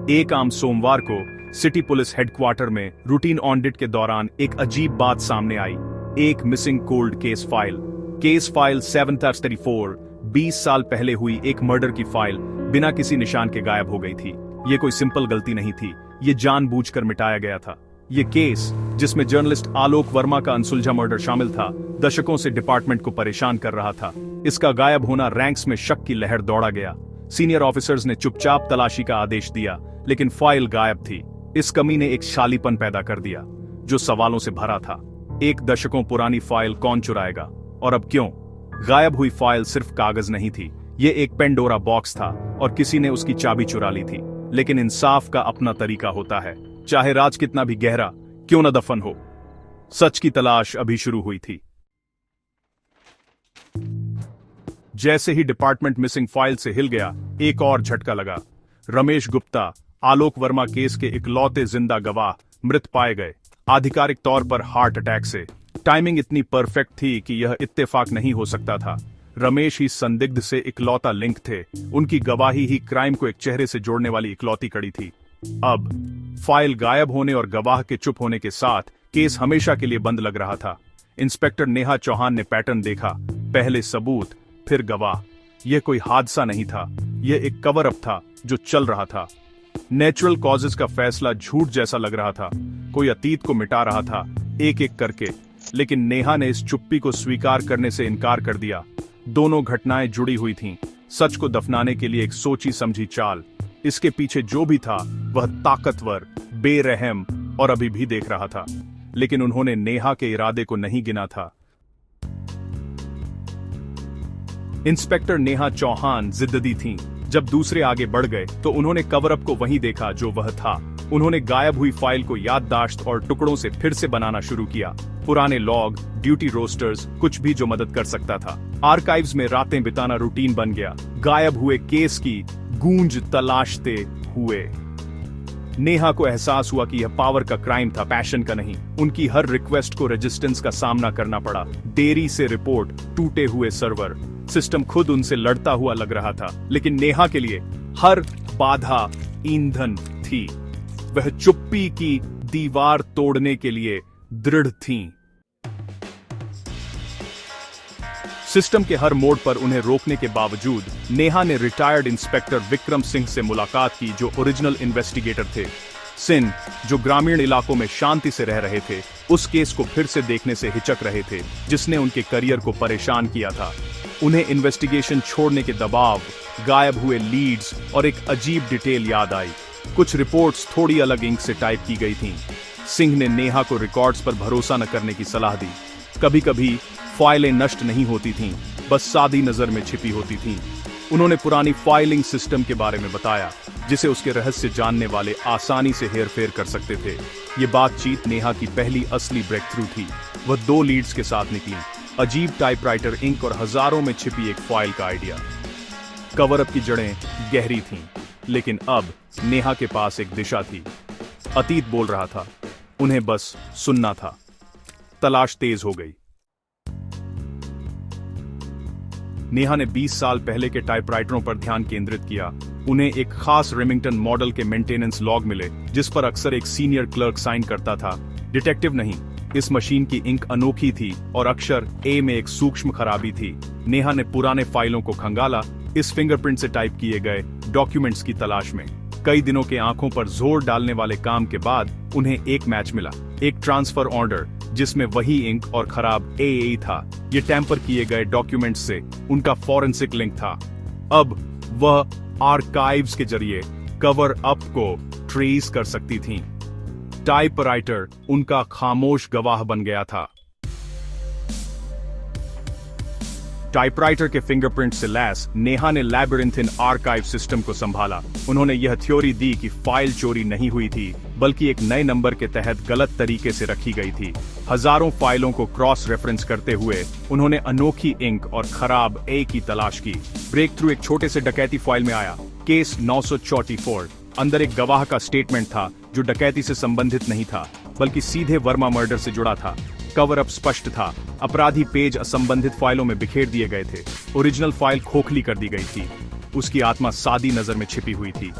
एक आम सोमवार को सिटी पुलिस हेडक्वार्टर में रूटीन ऑडिट के दौरान एक अजीब बात सामने आई। एक मिसिंग कोल्ड केस फाइल 7/34 20 साल पहले हुई एक मर्डर की फाइल बिना किसी निशान के गायब हो गई थी। ये कोई सिंपल गलती नहीं थी, ये जानबूझकर मिटाया गया था। ये केस, जिसमें जर्नलिस्ट आलोक वर्मा का अनसुलझा मर्डर शामिल था, दशकों से डिपार्टमेंट को परेशान कर रहा था। इसका गायब होना रैंक्स में शक की लहर दौड़ा गया। सीनियर ऑफिसर्स ने चुपचाप तलाशी का आदेश दिया, लेकिन फाइल गायब थी। इस कमी ने एक शालीपन पैदा कर दिया जो सवालों से भरा था। एक दशकों पुरानी फाइल कौन चुराएगा और अब क्यों? गायब हुई फाइल सिर्फ कागज नहीं थी, ये एक पेंडोरा बॉक्स था और किसी ने उसकी चाबी चुरा ली थी। लेकिन इंसाफ का अपना तरीका होता है, चाहे राज कितना भी गहरा क्यों न दफन हो। सच की तलाश अभी शुरू हुई थी। जैसे ही डिपार्टमेंट मिसिंग फाइल से हिल गया, एक और झटका लगा। रमेश गुप्ता, आलोक वर्मा केस के इकलौते जिंदा गवाह, मृत पाए गए, आधिकारिक तौर पर हार्ट अटैक से। टाइमिंग इतनी परफेक्ट थी कि यह इत्तेफाक नहीं हो सकता था। रमेश ही संदिग्ध से इकलौता लिंक थे, उनकी गवाही ही क्राइम को एक चेहरे से जोड़ने वाली इकलौती कड़ी थी। अब फाइल गायब होने और गवाह के चुप होने के साथ केस हमेशा के लिए बंद लग रहा था। इंस्पेक्टर नेहा चौहान ने पैटर्न देखा, पहले सबूत फिर गवाह। यह कोई हादसा नहीं था, यह एक कवर अप था जो चल रहा था। नेचुरल कॉजेज का फैसला झूठ जैसा लग रहा था, कोई अतीत को मिटा रहा था एक एक करके। लेकिन नेहा ने इस चुप्पी को स्वीकार करने से इनकार कर दिया। दोनों घटनाएं जुड़ी हुई थीं, सच को दफनाने के लिए एक सोची समझी चाल। इसके पीछे जो भी था वह ताकतवर, बेरहम और अभी भी देख रहा था। लेकिन उन्होंने नेहा के इरादे को नहीं गिना था। इंस्पेक्टर नेहा चौहान जिद्दी थीं। जब दूसरे आगे बढ़ गए तो उन्होंने कवर अप को वहीं देखा जो वह था। उन्होंने गायब हुई फाइल को याददाश्त और टुकड़ों से फिर से बनाना शुरू किया। पुराने लॉग, ड्यूटी रोस्टर्स, कुछ भी जो मदद कर सकता था। आर्काइव्स में रातें बिताना रूटीन बन गया, गायब हुए केस की गूंज तलाशते हुए। नेहा को एहसास हुआ कि यह पावर का क्राइम था, पैशन का नहीं। उनकी हर रिक्वेस्ट को रेजिस्टेंस का सामना करना पड़ा। देरी से रिपोर्ट, टूटे हुए सर्वर, सिस्टम खुद उनसे लड़ता हुआ लग रहा था। लेकिन नेहा के लिए हर बाधा ईंधन थी। वह चुप्पी की दीवार तोड़ने के लिए दृढ़ थीं। सिस्टम के हर मोड़ पर उन्हें रोकने के बावजूद नेहा ने रिटायर्ड इंस्पेक्टर विक्रम सिंह से मुलाकात की, जो ओरिजिनल इन्वेस्टिगेटर थे। सिंह, जो ग्रामीण इलाकों में शांति से रह रहे थे, उस केस को फिर से देखने से हिचक रहे थे जिसने उनके करियर को परेशान किया था। उन्हें इन्वेस्टिगेशन छोड़ने के दबाव, गायब हुए लीड्स और एक अजीब डिटेल याद आई। कुछ रिपोर्ट्स थोड़ी अलग इंक से टाइप की गई थीं। सिंह ने नेहा को रिकॉर्ड्स पर भरोसा न करने की सलाह दी। कभी कभी फाइलें नष्ट नहीं होती थीं, बस सादी नजर में छिपी होती थीं। उन्होंने पुरानी फाइलिंग सिस्टम के बारे में बताया, जिसे उसके रहस्य जानने वाले आसानी से हेरफेर कर सकते थे। ये बातचीत नेहा की पहली असली ब्रेक थ्रू थी। वह 2 लीड्स के साथ निकली, अजीब टाइपराइटर इंक और हजारों में छिपी एक फाइल का आइडिया। कवर अप की जड़ें गहरी थीं, लेकिन अब नेहा के पास एक दिशा थी। अतीत बोल रहा था, उन्हें बस सुनना था। तलाश तेज हो गई। नेहा ने 20 साल पहले के टाइपराइटरों पर ध्यान केंद्रित किया। उन्हें एक खास रेमिंगटन मॉडल के मेंटेनेंस लॉग मिले, जिस पर अक्सर एक सीनियर क्लर्क साइन करता था। डिटेक्टिव नहीं, इस मशीन की इंक अनोखी थी और अक्षर ए में एक सूक्ष्म खराबी थी। नेहा ने पुराने फाइलों को खंगाला, इस फिंगरप्रिंट से टाइप किए गए डॉक्यूमेंट्स की तलाश में। कई दिनों के आंखों पर जोर डालने वाले काम के बाद उन्हें एक मैच मिला, एक ट्रांसफर ऑर्डर जिसमें वही इंक और खराब ए था। ये टैंपर किए गए डॉक्यूमेंट्स से उनका फॉरेंसिक लिंक था। अब वह आर्काइव्स के जरिए कवर अप को ट्रेस कर सकती थीं। टाइपराइटर उनका खामोश गवाह बन गया था। टाइपराइटर के फिंगरप्रिंट से लैस नेहा ने लैबिरिंथिन आर्काइव सिस्टम को संभाला। उन्होंने यह थ्योरी दी कि फाइल चोरी नहीं हुई थी, बल्कि एक नए नंबर के तहत गलत तरीके से रखी गई थी। हजारों फाइलों को क्रॉस रेफरेंस करते हुए उन्होंने अनोखी इंक और खराब ए की तलाश की। ब्रेक थ्रू एक छोटे से डकैती फाइल में आया, केस 944। अंदर एक गवाह का स्टेटमेंट था जो डकैती से संबंधित नहीं था, बल्कि सीधे वर्मा मर्डर से जुड़ा था। कवर अप स्पष्ट था, अपराधी पेज असंबंधित फाइलों में बिखेर दिए गए थे। ओरिजिनल फाइल खोखली कर दी गई थी, उसकी आत्मा सादी नजर में छिपी हुई थी।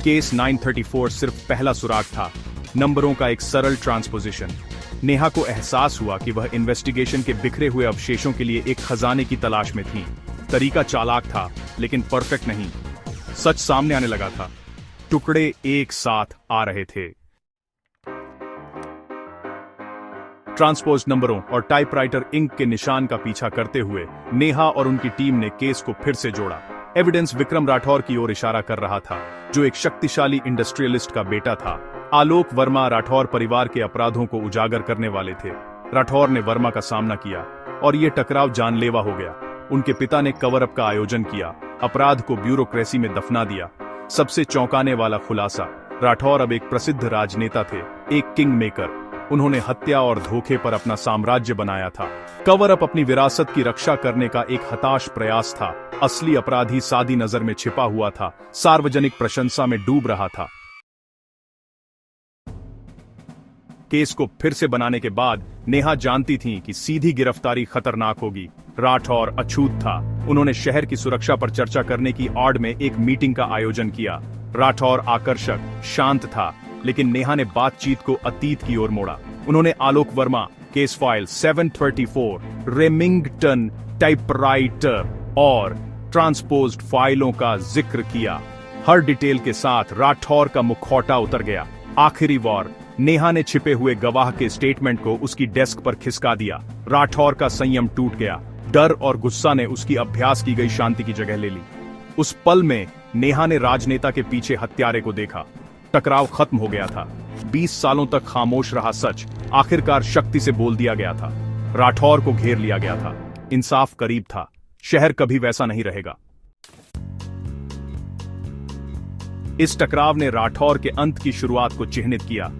केस 934 सिर्फ पहला सुराग था, नंबरों का एक सरल ट्रांसपोजिशन। नेहा को एहसास हुआ कि वह इन्वेस्टिगेशन के बिखरे हुए अवशेषों के लिए एक खजाने की तलाश में थी। तरीका चालाक था, लेकिन परफेक्ट नहीं। सच सामने आने लगा था। टुकड़े एक साथ आ रहे थे। ट्रांसपोज नंबरों और टाइपराइटर इंक के निशान का पीछा करते हुए नेहा और उनकी टीम ने केस को फिर से जोड़ा। एविडेंस विक्रम राठौर की ओर इशारा कर रहा था, जो एक शक्तिशाली इंडस्ट्रियलिस्ट का बेटा था। आलोक वर्मा राठौर परिवार के अपराधों को उजागर करने वाले थे। राठौर ने वर्मा का सामना किया और यह टकराव जानलेवा हो गया। उनके पिता ने कवर अप का आयोजन किया, अपराध को ब्यूरोक्रेसी में दफना दिया। सबसे चौंकाने वाला खुलासा, राठौर अब एक प्रसिद्ध राजनेता थे, एक किंग मेकर। उन्होंने हत्या और धोखे पर अपना साम्राज्य बनाया था। कवर अप अपनी विरासत की रक्षा करने का एक हताश प्रयास था। असली अपराधी सादी नजर में छिपा हुआ था, सार्वजनिक प्रशंसा में डूब रहा था। केस को फिर से बनाने के बाद नेहा जानती थीं कि सीधी गिरफ्तारी खतरनाक होगी। राठौर अछूत था। उन्होंने शहर की सुरक्षा पर चर्चा करने की आड़ में एक मीटिंग का आयोजन किया। राठौर आकर्षक, शांत था, लेकिन नेहा ने बातचीत को अतीत की ओर मोड़ा। उन्होंने Alok Verma, case file 734, Remington typewriter और ट्रांसपोज्ड फाइलों का जिक्र किया। हर डिटेल के साथ राठौर का मुखौटा उतर गया। आखिरी वार, नेहा ने छिपे हुए गवाह के स्टेटमेंट को उसकी डेस्क पर खिसका दिया। राठौर का संयम टूट गया। डर और गुस्सा ने उसकी अभ्यास की गई शांति की जगह ले ली। उस पल में नेहा ने राजनेता के पीछे हत्यारे को देखा। टकराव खत्म हो गया था। 20 सालों तक खामोश रहा सच आखिरकार शक्ति से बोल दिया गया था। राठौर को घेर लिया गया था। इंसाफ करीब था। शहर कभी वैसा नहीं रहेगा। इस टकराव ने राठौर के अंत की शुरुआत को चिह्नित किया।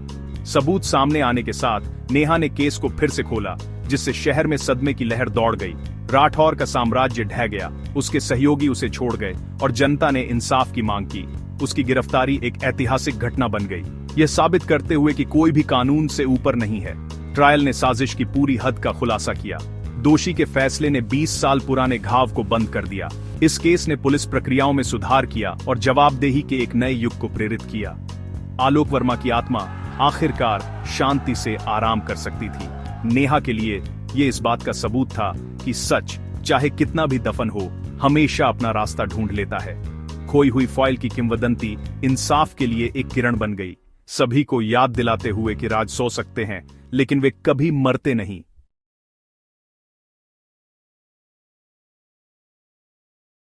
सबूत सामने आने के साथ नेहा ने केस को फिर से खोला, जिससे शहर में सदमे की लहर दौड़ गई। राठौर का साम्राज्य ढह गया, उसके सहयोगी उसे छोड़ गए और जनता ने इंसाफ की मांग की। उसकी गिरफ्तारी एक ऐतिहासिक घटना बन गई, यह साबित करते हुए कि कोई भी कानून से ऊपर नहीं है। ट्रायल ने साजिश की पूरी हद का खुलासा किया। दोषी के फैसले ने 20 साल पुराने घाव को बंद कर दिया। इस केस ने पुलिस प्रक्रियाओं में सुधार किया और जवाबदेही के एक नए युग को प्रेरित किया। आलोक वर्मा की आत्मा आखिरकार शांति से आराम कर सकती थी। नेहा के लिए यह इस बात का सबूत था कि सच, चाहे कितना भी दफन हो, हमेशा अपना रास्ता ढूंढ लेता है। खोई हुई फाइल की किंवदंती इंसाफ के लिए एक किरण बन गई, सभी को याद दिलाते हुए कि राज सो सकते हैं, लेकिन वे कभी मरते नहीं।